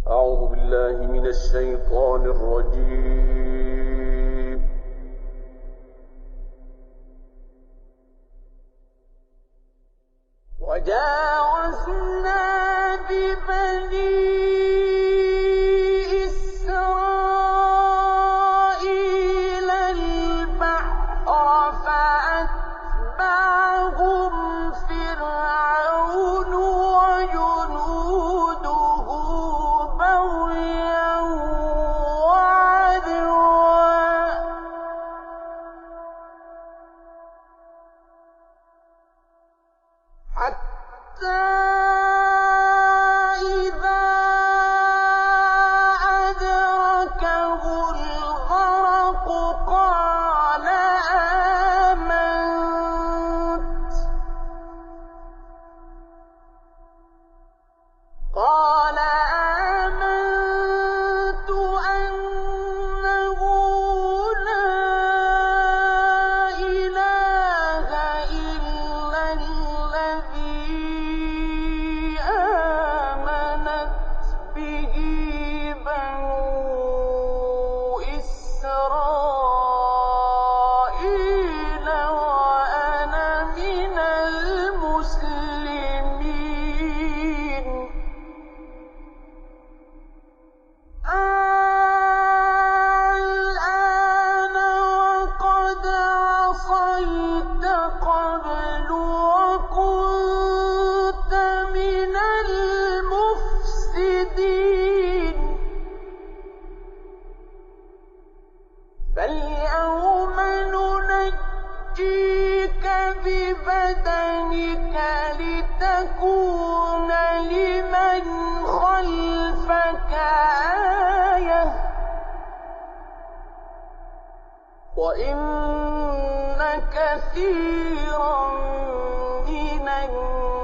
أعوذ بالله من الشيطان الرجيم. وجاوزنا ببني إسرائيل البحر فأتبعهم فرعون وجنوده بغيا وعدوا حتى إذا أدركه الغرق قال آمنت أنه لا إله إلا الذي آمنت به بنو إسرائيل وأنا من المسلمين. الآن وقد عصيت قبل وكنت من المفسدين. فاليوم ننجيك ببدنك لتكون لمن خلفك آية وإن كثيرا من الناس